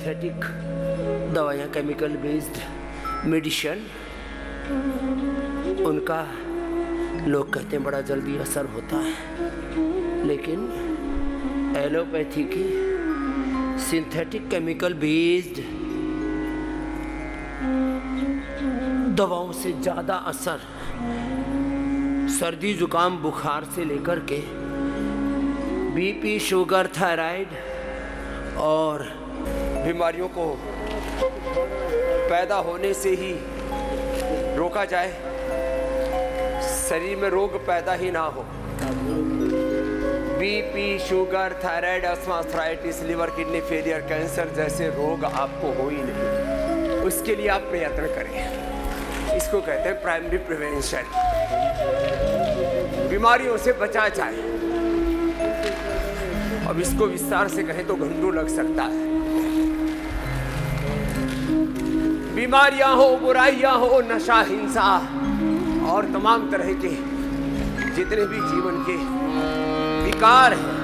Synthetic दवाइयाँ, chemical based medicine, उनका लोग कहते हैं बड़ा जल्दी असर होता है, लेकिन एलोपैथी की सिंथेटिक केमिकल बेस्ड दवाओं से ज़्यादा असर सर्दी जुकाम बुखार से लेकर के बीपी, शुगर, थायराइड और बीमारियों को पैदा होने से ही रोका जाए, शरीर में रोग पैदा ही ना हो। BP, sugar, thyroid, asthma, arthritis, liver, kidney failure, cancer जैसे रोग आपको हो ही नहीं, उसके लिए आप प्रयत्न करें। इसको कहते हैं प्राइमरी प्रिवेंशन। बीमारियों से बचा जाए। अब इसको विस्तार से कहें तो घंटों लग सकता है। बीमारियां हो, बुराइयां हो, नशा, हिंसा और तमाम तरह के जितने भी जीवन के विकार हैं,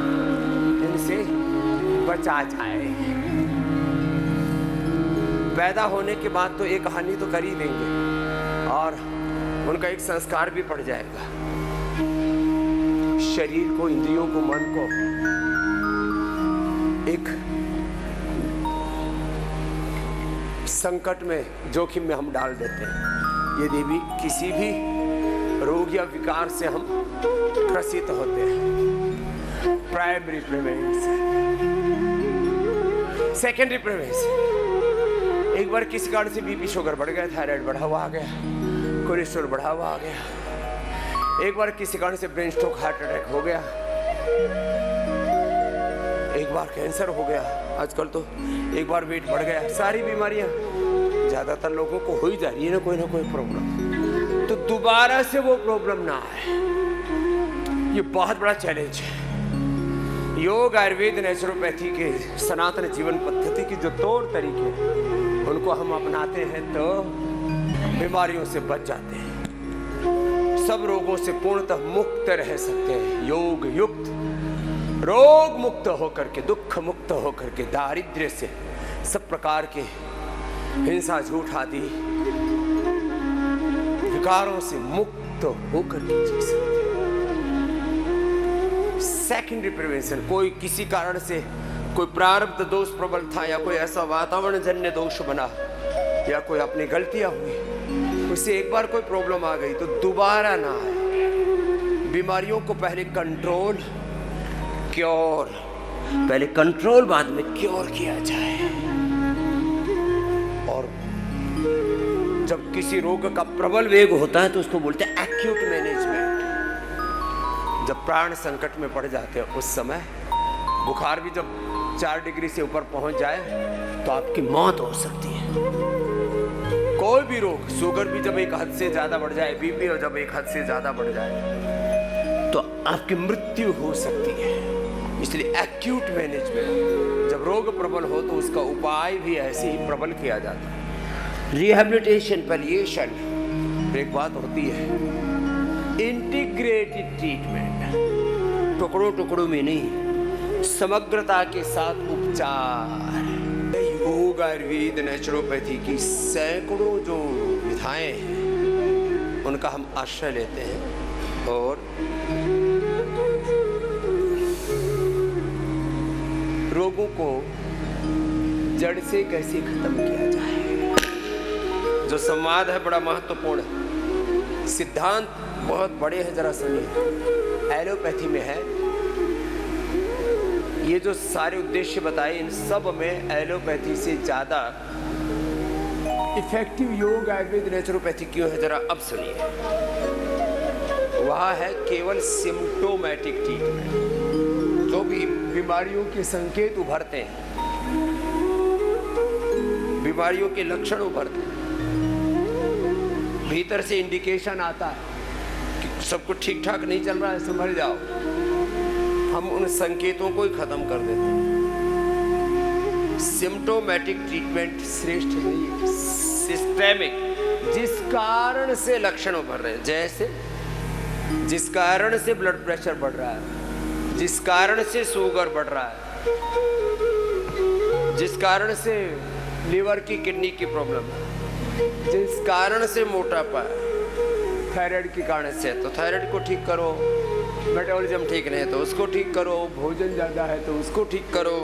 इनसे बचा जाए। पैदा होने के बाद तो एक हानि तो कर ही देंगे और उनका एक संस्कार भी पड़ जाएगा। शरीर को, इंद्रियों को, मन को एक संकट में, जोखिम में हम डाल देते हैं यदि भी किसी भी रोग या विकार से हम ग्रसित होते हैं। Primary prevention. सेकेंडरी प्रिवेंशन, एक बार किसी कारण से बीपी, शुगर बढ़ गया, थायराइड बढ़ा हुआ आ गया, कोलेस्ट्रॉल बढ़ा हुआ आ गया, एक बार किसी कारण से ब्रेन स्ट्रोक, हार्ट अटैक हो गया, एक बार कैंसर हो गया, आजकल तो एक बार वेट बढ़ गया, सारी बीमारियां ज्यादातर लोगों को हो ही जा रही है ना कोई प्रॉब्लम, तो दोबारा से वो प्रॉब्लम ना आए, ये बहुत बड़ा चैलेंज है। योग, आयुर्वेद, नेचुरोपैथी के सनातन जीवन पद्धति की जो तौर तरीके हैं, उनको हम अपनाते हैं तो बीमारियों से बच जाते हैं, सब रोगों से पूर्णतः मुक्त रह सकते हैं। योग युक्त, रोग मुक्त होकर के, दुख मुक्त होकर के, दारिद्र्य से, सब प्रकार के हिंसा, झूठ आदि विकारों से मुक्त होकर के जी सकते हैं। सेकेंडरी प्रिवेंशन, कोई किसी कारण से कोई प्रारब्ध दोष प्रबल था या कोई ऐसा वातावरण जन्य दोष बना या कोई अपनी गलतियां हुई, उससे एक बार कोई प्रॉब्लम आ गई तो दोबारा ना आए। बीमारियों को पहले कंट्रोल, क्योर, पहले कंट्रोल बाद में क्योर किया जाए। और जब किसी रोग का प्रबल वेग होता है तो उसको बोलते हैं एक्यूट मैनेजमेंट। जब प्राण संकट में पड़ जाते हैं उस समय, बुखार भी जब 4 डिग्री से ऊपर पहुंच जाए तो आपकी मौत हो सकती है। कोई भी रोग, शुगर भी जब एक हद से ज्यादा बढ़ जाए, बीपी और जब एक हद से ज्यादा बढ़ जाए तो आपकी मृत्यु हो सकती है। इसलिए एक्यूट मैनेजमेंट, जब रोग प्रबल हो तो उसका उपाय भी ऐसे ही प्रबल किया जाता है। रिहेबिलिटेशन, पैलिएशन, एक बात होती है इंटीग्रेटेड ट्रीटमेंट, टुकड़ों टुकड़ों में नहीं, समग्रता के साथ उपचार। योग, आयुर्वेद, नेचुरोपैथी की सैकड़ों जो विधाएं हैं, उनका हम आश्रय लेते हैं और रोगों को जड़ से कैसे खत्म किया जाए। जो संवाद है बड़ा महत्वपूर्ण है, सिद्धांत बहुत बड़े हैं, जरा सुनिए। एलोपैथी में है, ये जो सारे उद्देश्य बताए, इन सब में एलोपैथी से ज्यादा इफेक्टिव योग, आयुर्वेद, नेचुरोपैथी क्यों है, जरा अब सुनिए। वह है केवल सिम्प्टोमेटिक ट्रीटमेंट। जो भी बीमारियों के संकेत उभरते हैं, बीमारियों के लक्षण उभरते हैं, भीतर से इंडिकेशन आता है कि सब कुछ ठीक ठाक नहीं चल रहा है, संभल जाओ, हम उन संकेतों को ही खत्म कर देते हैं। सिम्प्टोमेटिक ट्रीटमेंट श्रेष्ठ नहीं है, सिस्टेमिक। जिस कारण से लक्षण उभर रहे हैं, जैसे जिस कारण से ब्लड प्रेशर बढ़ रहा है, जिस कारण से शुगर बढ़ रहा है, जिस कारण से लीवर की किडनी की प्रॉब्लम है, जिस कारण से मोटापा है, थायराइड के कारण से, तो थायराइड को ठीक करो। मेटाबॉलिज्म ठीक नहीं है तो उसको ठीक करो। भोजन ज़्यादा है तो उसको ठीक करो।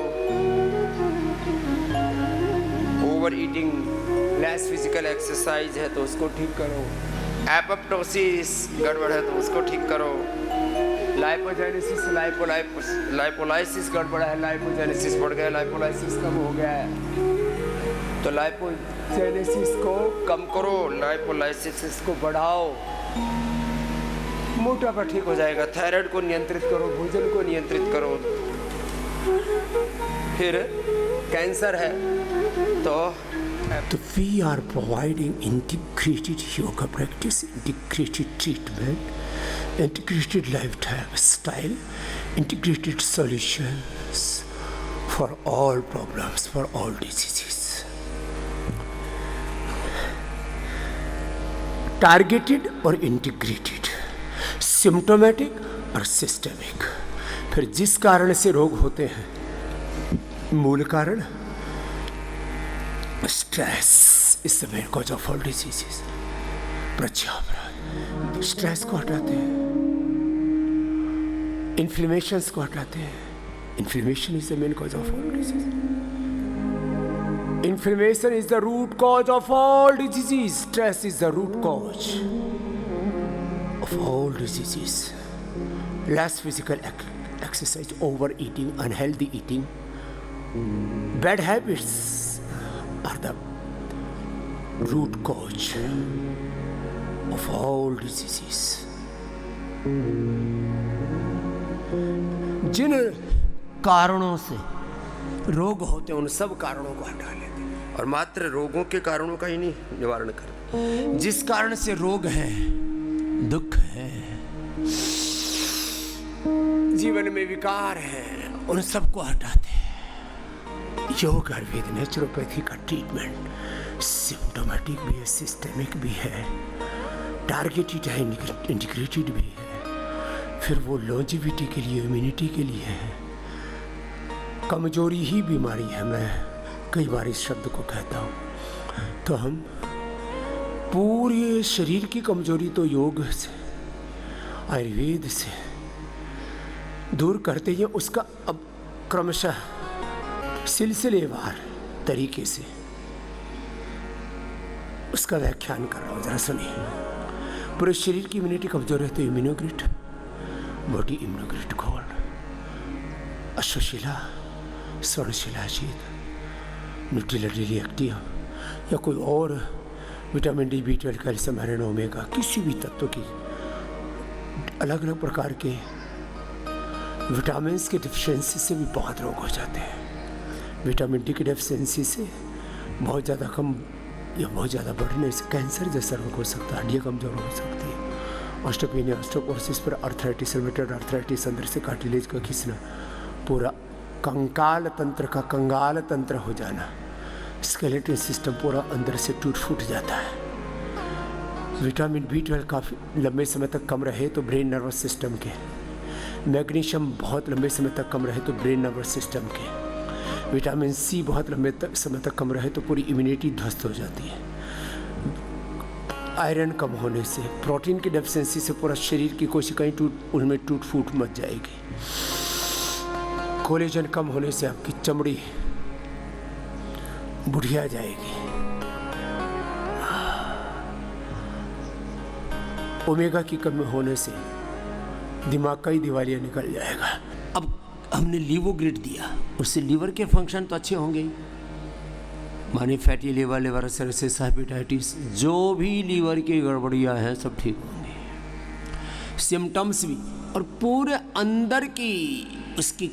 Over eating, less physical exercise है तो उसको ठीक करो। एपोप्टोसिस गड़बड़ है तो उसको ठीक करो। लाइपोजेनेसिस, लाइपोलाइसिस गड़बड़ है, लाइपोजेनेसिस बढ़ गया, लाइपोलाइसिस कम हो गया है तो लाइपोजेनेसिस को कम करो, लाइपोलाइसिस को बढ़ाओ, मोटापा ठीक हो जाएगा। थायराइड को नियंत्रित करो, भोजन को नियंत्रित करो। फिर कैंसर है तो we are providing integrated yoga practice, integrated treatment, integrated lifestyle, integrated solutions for all problems, for all diseases. Targeted और integrated, symptomatic और systemic। फिर जिस कारण से रोग होते हैं, मूल कारण stress is the main cause of all diseases. प्रत्याघात स्ट्रेस को हटाते हैं, इन्फ्लेमेशंस को हटाते हैं। Inflammation is the main cause of all disease. Inflammation is the root cause of all diseases. Stress is the root cause of all diseases. Less physical exercise, over eating, unhealthy eating, bad habits are the root cause of all diseases. जिन कारणों से रोग होते हैं उन सब कारणों को हटा लेते हैं और मात्र रोगों के कारणों का ही नहीं निवारण करते। जिस कारण से रोग है, दुख है, जीवन में विकार है, उन सबको हटाते हैं। योग आयुर्वेद नेचुरोपैथी का ट्रीटमेंट सिम्टोमेटिक भी है, सिस्टेमिक भी है, टारगेटेड है, इंटीग्रेटेड भी है। फिर वो लॉन्जिविटी के लिए, इम्यूनिटी के लिए है। कमजोरी ही बीमारी है, मैं कई बार इस शब्द को कहता हूँ। तो हम पूरे शरीर की कमजोरी तो योग से, आयुर्वेद से दूर करते हैं। उसका अब क्रमशः सिलसिलेवार तरीके से उसका व्याख्यान कर रहा हूँ, जरा सुनिए। पूरे शरीर की इम्यूनिटी कमजोर है तो इम्यूनोग्रिड, बॉडी इम्यूनोग्रिड गोल्ड, अश्वशिला, स्वर्णशिला शीत, न्यूट्रिला डेली एक्टिव या कोई और vitamin D, B12, calcium, iron, omega, किसी भी तत्व की अलग अलग प्रकार के विटामिन की डिफिशियंसी से भी बहुत रोग हो जाते हैं। विटामिन डी की डेफिशिएंसी से बहुत ज़्यादा कम या बहुत ज़्यादा बढ़ने से कैंसर जैसा रोग हो सकता है, हड्डियाँ कमजोर हो सकती है। ऑस्टियोपेनिया, ऑस्टियोपोरोसिस पर आर्थराइटिस, रूमेटॉइड आर्थराइटिस, अंदर से कार्टिलेज का खिंचना, पूरा कंकाल तंत्र का कंगाल तंत्र हो जाना, स्केलेटन सिस्टम पूरा अंदर से टूट फूट जाता है। विटामिन B12 काफ़ी लंबे समय तक कम रहे तो ब्रेन नर्वस सिस्टम के, मैग्नीशियम बहुत लंबे समय तक कम रहे तो ब्रेन नर्वस सिस्टम के, विटामिन C बहुत लंबे समय तक कम रहे तो पूरी इम्यूनिटी ध्वस्त हो जाती है। आयरन कम होने से, प्रोटीन की डेफिशिएंसी से पूरा शरीर की कोशिकाएं उनमें टूट फूट मच जाएगी। कोलेजन कम होने से आपकी चमड़ी बुढ़िया जाएगी। ओमेगा की कमी होने से दिमाग का ही दिवालिया निकल जाएगा। अब हमने लीवोग्रिड दिया, उससे लीवर के फंक्शन तो अच्छे होंगे ही, माने fatty liver, liver services, hepatitis, जो भी लीवर की गड़बड़ियाँ हैं सब ठीक होंगी। सिम्टम्स भी, और पूरे अंदर की उसकी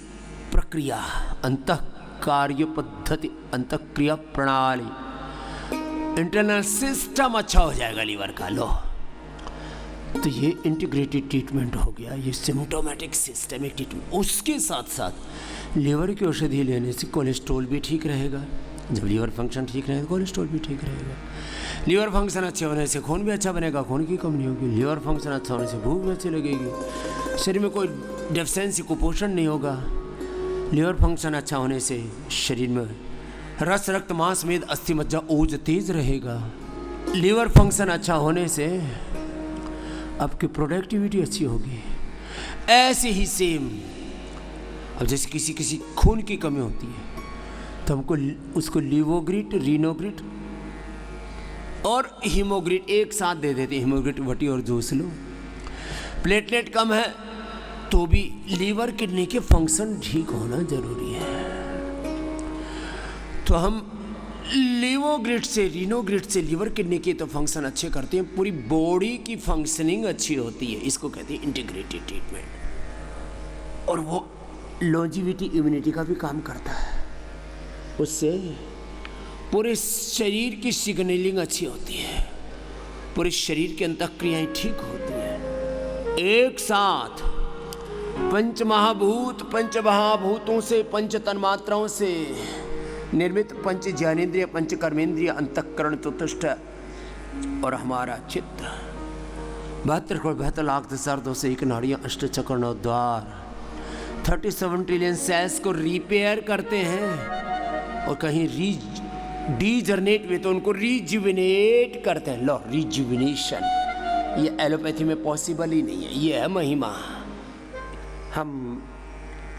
प्रक्रिया, अंतः कार्य पद्धति, अंतः क्रिया प्रणाली, इंटरनल सिस्टम अच्छा हो जाएगा लीवर का। लो, तो ये इंटीग्रेटेड ट्रीटमेंट हो गया, ये सिम्टोमेटिक सिस्टेमिक ट्रीटमेंट। उसके साथ साथ लीवर की औषधि लेने से कोलेस्ट्रॉल भी ठीक रहेगा। जब लीवर फंक्शन ठीक रहेगा कोलेस्ट्रॉल भी ठीक रहेगा। लीवर फंक्शन अच्छे होने से खून भी अच्छा बनेगा, खून की कमी नहीं होगी। लीवर फंक्शन अच्छा होने से भूख भी अच्छी लगेगी, शरीर में कोई डेफिशिएंसी, कुपोषण नहीं होगा। लीवर फंक्शन अच्छा होने से शरीर में रस रक्त मांस मेद अस्थि मज्जा ओज तेज रहेगा। लीवर फंक्शन अच्छा होने से आपकी प्रोडक्टिविटी अच्छी होगी। ऐसे ही सेम, अब जैसे किसी खून की कमी होती है तो हमको उसको लिवोग्रिट, रीनोग्रिट और हीमोग्रिट एक साथ दे देते हैं। हीमोग्रिट वटी और जूस लो। प्लेटलेट कम है तो भी लीवर किडनी के फंक्शन ठीक होना जरूरी है। तो हम लिवोग्रिट से, रीनोग्रिट से लीवर किडनी के तो फंक्शन अच्छे करते हैं, पूरी बॉडी की फंक्शनिंग अच्छी होती है। इसको कहते हैं इंटीग्रेटेड ट्रीटमेंट। और वो लॉन्जिविटी, इम्यूनिटी का भी काम करता है। उससे पूरे शरीर की सिग्नलिंग अच्छी होती है, पूरे शरीर की अंतःक्रियाएं ठीक होती हैं। एक साथ पंच महाभूत, पंच महाभूतों से, पंच तन्मात्राओं से निर्मित पंच ज्ञानेन्द्रिय, पंच कर्मेंद्रिय, अंतःकरण चतुष्ट और हमारा चित्त 72 करोड़ 72 लाख 10,201 नाड़ियाँ, अष्ट चक्र, 9 द्वार, 37 ट्रिलियन सेल्स को रिपेयर करते हैं। और कहीं डीजनरेट हुए तो उनको रिजुविनेट करते हैं। लो, रिजुविनेशन ये एलोपैथी में पॉसिबल ही नहीं है, ये है महिमा। हम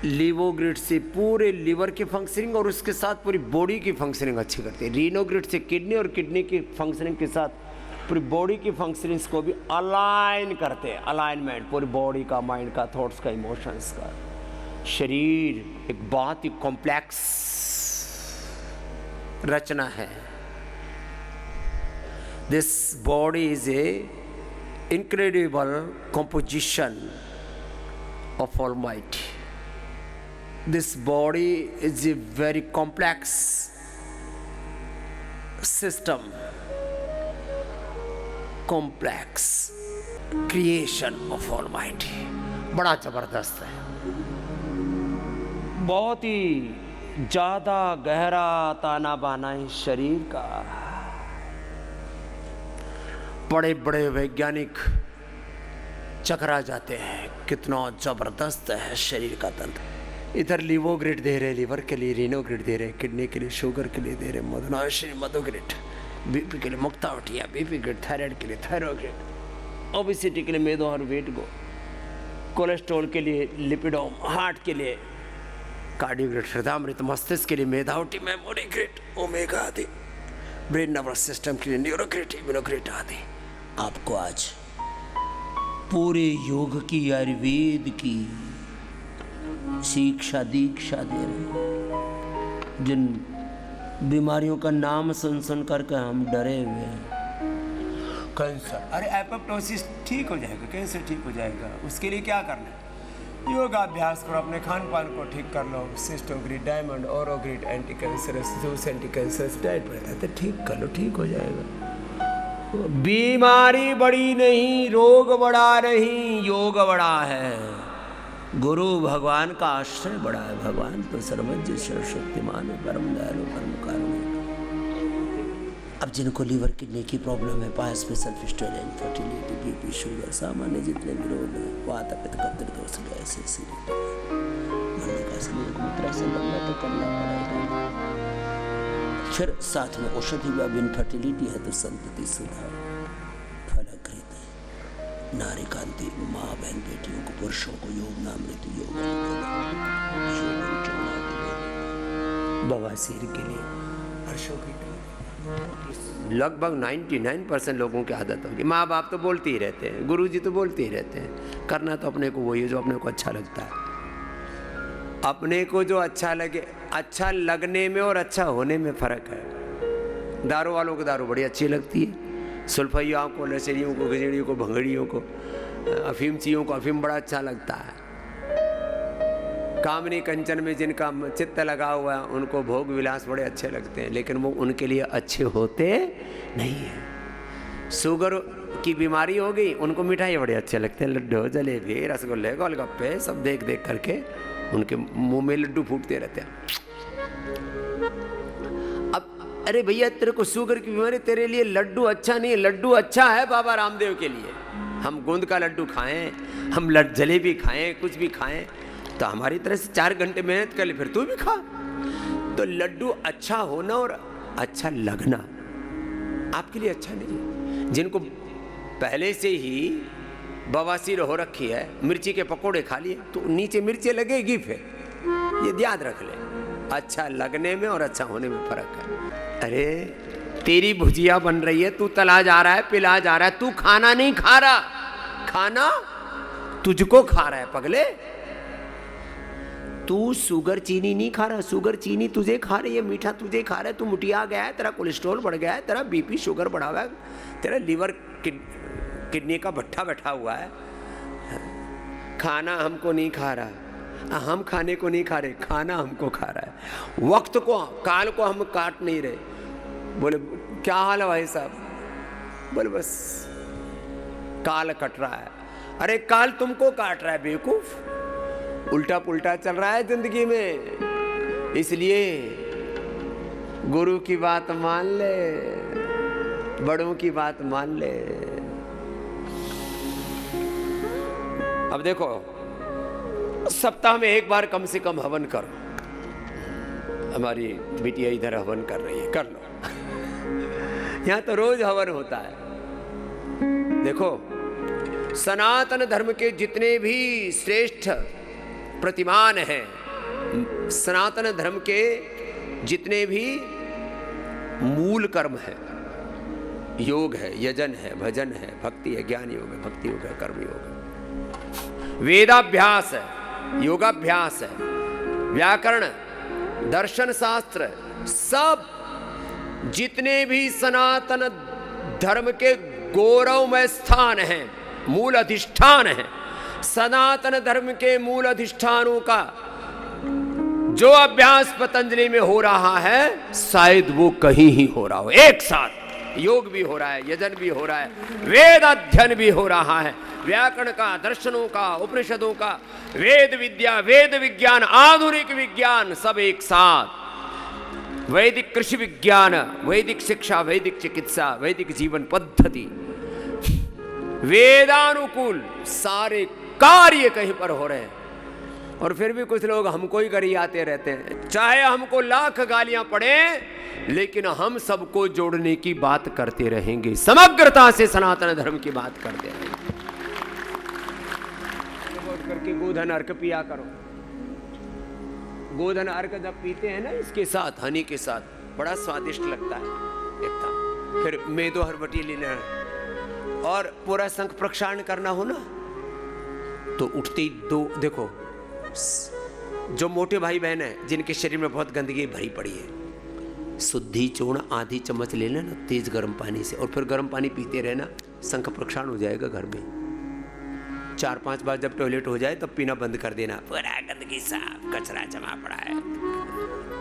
लिवोग्रिड से पूरे लिवर की फंक्शनिंग और उसके साथ पूरी बॉडी की फंक्शनिंग अच्छी करते हैं। रीनोग्रिड से किडनी और किडनी की फंक्शनिंग के साथ पूरी बॉडी की फंक्शनिंग्स को भी अलाइन करते हैं। अलाइनमेंट पूरी बॉडी का, माइंड का, थॉट्स का, इमोशंस का। शरीर एक बहुत ही कॉम्प्लेक्स रचना है। This body is a incredible composition of Almighty. This body is a very complex system, complex creation of Almighty. बड़ा जबरदस्त है, बहुत ही ज़्यादा गहरा ताना बाना है शरीर का। बड़े बड़े वैज्ञानिक चकरा जाते हैं, कितना ज़बरदस्त है शरीर का तंत्र। इधर लिवोग्रिड दे रहे लिवर के लिए, रीनोग्रिड दे रहे किडनी के लिए, शुगर के लिए दे रहे मधुनाशिनी मधुग्रिड, बीपी के लिए मुक्तावटिया, बीपी ग्रिड, थायराइड के लिए थायरोग्रिड, ओबेसिटी के लिए मेदो और वेट गो, कोलेस्ट्रॉल के लिए लिपिडोम, हार्ट के लिए कार्डियोग्रिड, हृदयामृत, मस्तिष्क के लिए मेधावटी, मेमोरी ग्रिड, ओमेगा आदि, ब्रेन नर्वस सिस्टम के लिए न्यूरोग्रिड, इम्यूनोग्रिड आदि। आपको आज पूरे योग की, आयुर्वेद की शिक्षा दीक्षा दे रहे। जिन बीमारियों का नाम सुन करके हम डरे हुए हैं, कैंसर, अरे एपोप्टोसिस ठीक हो जाएगा, कैंसर ठीक हो जाएगा, उसके लिए क्या करना है? योगाभ्यास करो, अपने खान पान को ठीक कर लो, सिस्टोग्रिड, डायमंड, ओरोग्रिड, anti cancerous, juice anti cancerous diet बढ़ता है, ठीक कर लो, ठीक हो जाएगा। बीमारी बड़ी नहीं, रोग बड़ा नहीं, योग बड़ा है। गुरु भगवान का आश्रय बड़ा है। भगवान तो सर्वज्ञ सर्वशक्तिमान है, परम दयालु, परम कारुणिक। अब जिनको लीवर किडनी की प्रॉब्लम है, पास में self storage, infertility, BP, sugar, सामान्य जितने भी रोग हैं, वात, पित्त, कब्ज, दोष, गैस, एसिडिटी, मरने का समय मुद्रा से लड़ना तो करना पड़ेगा। फिर साथ में औषधि व इनफर्टिलिटी है तो संतति सुधा, फलकृत, नारी कांति, माँ बहन बेटियों को, पुरुषों को योग नामृत, योग बवासीर के लिए, हर्षों के लिए। लगभग 99% लोगों की आदत होगी। माँ बाप तो बोलते ही रहते हैं, गुरुजी तो बोलते ही रहते हैं, करना तो अपने को वही है जो अपने को अच्छा लगता है। अपने को जो अच्छा लगे, अच्छा लगने में और अच्छा होने में फ़र्क है। दारू वालों को दारू बड़ी अच्छी लगती है, सुल्फइयों को, नशेड़ियों को, गजेड़ियों को, भंगड़ियों को, अफीमचियों को अफीम बड़ा अच्छा लगता है। कामनी कंचन में जिनका चित्त लगा हुआ है उनको भोग विलास बड़े अच्छे लगते हैं, लेकिन वो उनके लिए अच्छे होते नहीं हैं। शुगर की बीमारी हो गई, उनको मिठाई बड़े अच्छे लगते हैं, लड्डू, जलेबी, रसगुल्ले, गोलगप्पे, सब देख देख करके उनके मुंह में लड्डू फूटते रहते हैं। अब अरे भैया, तेरे को शुगर की बीमारी, तेरे लिए लड्डू अच्छा नहीं है, लड्डू अच्छा है बाबा रामदेव के लिए। हम गोंद का लड्डू खाएं, हम जलेबी खाएं, कुछ भी खाएं, तो हमारी तरह से 4 घंटे मेहनत कर ले, फिर तू भी खा। तो लड्डू अच्छा होना और अच्छा लगना आपके लिए अच्छा नहीं है। जिनको पहले से ही बवासीर हो रखी है, मिर्ची के पकोड़े खा लिए तो नीचे मिर्ची लगेगी, फिर ये याद रख ले। अच्छा लगने में और अच्छा होने में फर्क है। अरे तेरी भुजिया बन रही है, तू तला जा रहा है, पिला जा रहा है, तू खाना नहीं खा रहा, खाना तुझको खा रहा है पगले। तू शुगर चीनी नहीं खा रहा, शुगर चीनी तुझे खा रही है, मीठा तुझे खा रहा है। तू मुटिया गया है, तेरा कोलेस्ट्रॉल बढ़ गया है, तेरा बीपी शुगर बढ़ा हुआ है, तेरा लीवर किडनी का भट्ठा बैठा हुआ है। खाना हमको नहीं खा रहा, हम खाने को नहीं खा रहे, खाना हमको खा रहा है। वक्त को, काल को हम काट नहीं रहे। बोले क्या हाल है भाई साहब? बोले बस काल कट रहा है। अरे काल तुमको काट रहा है बेवकूफ, उल्टा पुल्टा चल रहा है जिंदगी में। इसलिए गुरु की बात मान ले, बड़ों की बात मान ले। अब देखो, सप्ताह में एक बार कम से कम हवन करो। हमारी बिटिया इधर हवन कर रही है, कर लो। यहां तो रोज हवन होता है। देखो, सनातन धर्म के जितने भी श्रेष्ठ प्रतिमान हैं, सनातन धर्म के जितने भी मूल कर्म हैं, योग है, यजन है, भजन है, भक्ति है, ज्ञान योग है, भक्ति योग है, कर्म योग है, वेदाभ्यास है, योगाभ्यास है, व्याकरण, दर्शन शास्त्र, सब जितने भी सनातन धर्म के गौरवमय स्थान हैं, मूल अधिष्ठान हैं, सनातन धर्म के मूल अधिष्ठानों का जो अभ्यास पतंजलि में हो रहा है, शायद वो कहीं ही हो रहा हो। एक साथ योग भी हो रहा है, यजन भी हो रहा है, वेद अध्ययन भी हो रहा है, व्याकरण का, दर्शनों का, उपनिषदों का, वेद विद्या, वेद विज्ञान, आधुनिक विज्ञान, सब एक साथ। वैदिक कृषि विज्ञान, वैदिक शिक्षा, वैदिक चिकित्सा, वैदिक जीवन पद्धति, वेदानुकूल सारे कार्य कहीं पर हो रहे हैं। और फिर भी कुछ लोग हमको ही गरियाते रहते हैं। चाहे हमको लाख गालियां पड़े, लेकिन हम सबको जोड़ने की बात करते रहेंगे, समग्रता से सनातन धर्म की बात करते रहेंगे। करके गोधन अर्क पिया करो। गोधन अर्क जब पीते हैं ना, इसके साथ, हनी के साथ, बड़ा स्वादिष्ट लगता है एकदम। फिर मेदो हरबटी लेना और पूरा शंख प्रक्षालन करना हो ना, तो उठते ही दो, देखो जो मोटे भाई बहन है जिनके शरीर में बहुत गंदगी भरी पड़ी है, शुद्धि चूर्ण आधी चम्मच ले लेना तेज गर्म पानी से, और फिर गर्म पानी पीते रहना, शंख प्रक्षालन हो जाएगा घर में। 4-5 बार जब टॉयलेट हो जाए तब पीना बंद कर देना, पूरा गंदगी साफ, कचरा जमा पड़ा है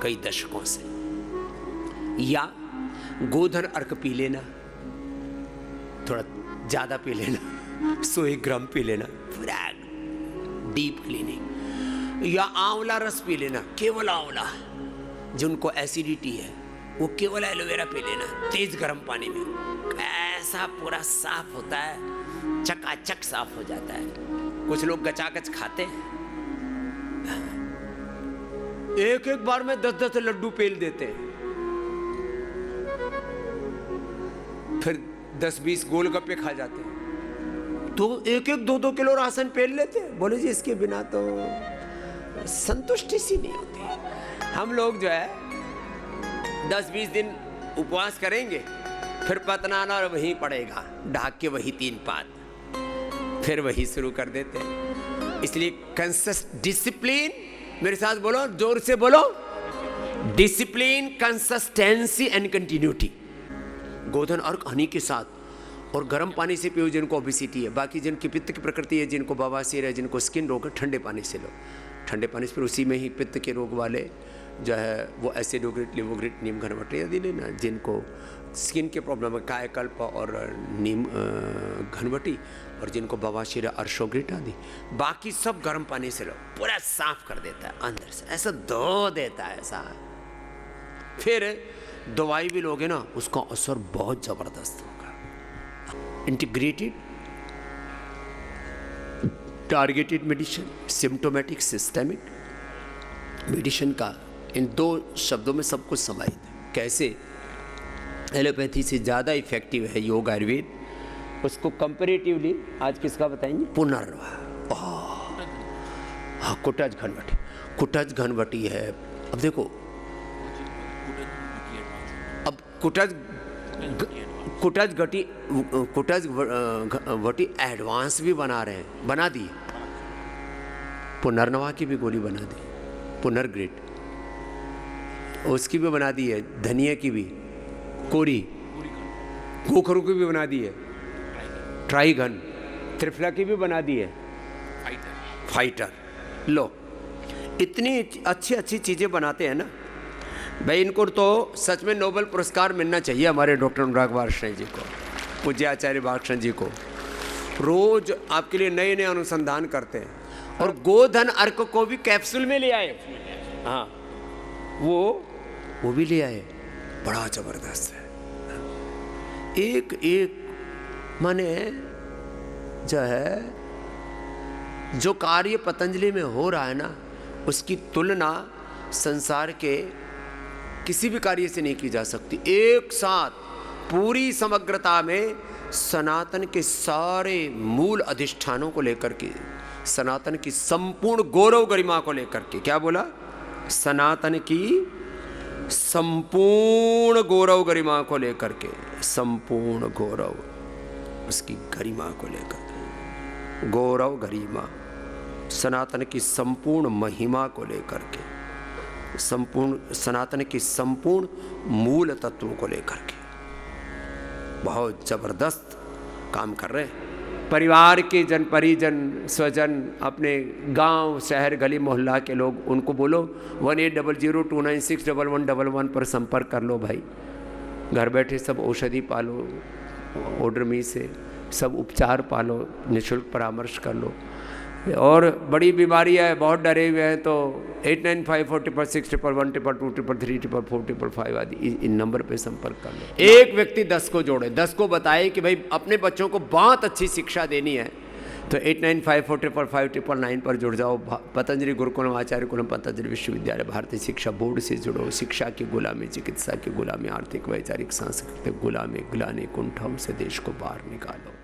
कई दशकों से। या गोधन अर्क पी लेना, थोड़ा ज्यादा पी लेना, 100 ग्राम पी लेना, पूरा डीप क्लीनिंग। या आंवला रस पी लेना, केवल आंवला, जिनको एसिडिटी है वो केवल एलोवेरा पी लेना तेज गर्म पानी में, ऐसा पूरा साफ होता है, चकाचक साफ हो जाता है। कुछ लोग गचागच खाते हैं, एक एक बार में 10-10 लड्डू पेल देते हैं, फिर 10-20 गोलगप्पे खा जाते हैं, तो 1-1, 2-2 किलो राशन पेल लेते हैं। बोले जी इसके बिना तो संतुष्टि सी नहीं होती। हम लोग जो है 10-20 दिन उपवास करेंगे, फिर पतनाना और वहीं पड़ेगा, ढाक के वही 3 पात, फिर वही शुरू कर देते हैं। इसलिए डिसिप्लिन, मेरे साथ बोलो, जोर से बोलो, डिसिप्लिन, कंसिस्टेंसी एंड कंटिन्यूटी। गोधन अर्क हनी के साथ और गर्म पानी से पियो जिनको ओबेसिटी है। बाकी जिनकी पित्त की प्रकृति है, जिनको बवासीर है, जिनको स्किन रोग है, ठंडे पानी से लो। ठंडे पानी से फिर उसी में ही पित्त के रोग वाले जो है वो एसिडोग्रिट, लिवोग्रिट, नीम घनवटी आदि लेना। जिनको स्किन के प्रॉब्लम है, कायाकल्प और नीम घनवटी, और जिनको बवासीर है, अर्शोग्रिट आदि। बाकी सब गर्म पानी से लो, पूरा साफ कर देता है अंदर से, ऐसा धो देता है ऐसा। फिर दवाई भी लोगे ना, उसका असर बहुत जबरदस्त होगा। Integrated targeted medicine, symptomatic systemic medicine का इन 2 शब्दों में सब कुछ समाहित है। कैसे एलोपैथी से ज़्यादा इफेक्टिव है योग आयुर्वेद, उसको कंपेरेटिवली आज किसका बताएंगे? पुनर्नवा। हाँ, कुटज घनवटी, कुटज घनवटी है। अब देखो, अब कुटज वटी एडवांस भी बना रहे हैं, बना दी। पुनर्नवा की भी गोली बना दी, पुनर्ग्रेड उसकी भी बना दी है, धनिया की भी, कोरी गोखरू की भी बना दी है, ट्राइगन, त्रिफला की भी बना दी है, फाइटर। लो, इतनी अच्छी अच्छी चीज़ें बनाते हैं ना भाई, इनको तो सच में नोबेल पुरस्कार मिलना चाहिए हमारे डॉक्टर अनुराग वार्ष्णेय जी को, पूज्य आचार्य वार्ष्णेय जी को। रोज आपके लिए नए नए अनुसंधान करते हैं। और गोधन अर्क को भी कैप्सूल में ले आए। हाँ, वो भी ले आए, बड़ा जबरदस्त है। एक एक माने जो है, जो कार्य पतंजलि में हो रहा है ना, उसकी तुलना संसार के किसी भी कार्य से नहीं की जा सकती। एक साथ पूरी समग्रता में सनातन के सारे मूल अधिष्ठानों को लेकर के, सनातन की संपूर्ण गौरव गरिमा को लेकर के, क्या बोला? सनातन की संपूर्ण गौरव गरिमा को लेकर के, संपूर्ण गौरव उसकी गरिमा को लेकर के, गौरव गरिमा, सनातन की संपूर्ण महिमा को लेकर के, संपूर्ण सनातन की संपूर्ण मूल तत्वों को लेकर के बहुत जबरदस्त काम कर रहे हैं। परिवार के जन, परिजन, स्वजन, अपने गांव, शहर, गली मोहल्ला के लोग, उनको बोलो 180029611111 पर संपर्क कर लो भाई। घर बैठे सब औषधि पालो, ओडरमी से सब उपचार पालो, निःशुल्क परामर्श कर लो। और बड़ी बीमारी है, बहुत डरे हुए हैं, तो 895406111122333445 आदि इन नंबर पे संपर्क कर लो। एक व्यक्ति 10 को जोड़े, 10 को बताए कि भाई अपने बच्चों को बहुत अच्छी शिक्षा देनी है, तो 89545599 पर जुड़ जाओ। पतंजलि गुरुकुलम आचार्य कुलम पतंजलि विश्वविद्यालय भारतीय शिक्षा बोर्ड से जुड़ो। शिक्षा की गुलामी, चिकित्सा की गुलामी, आर्थिक वैचारिक सांस्कृतिक गुलामी, ग्लानि कुंठाओं से देश को बाहर निकालो।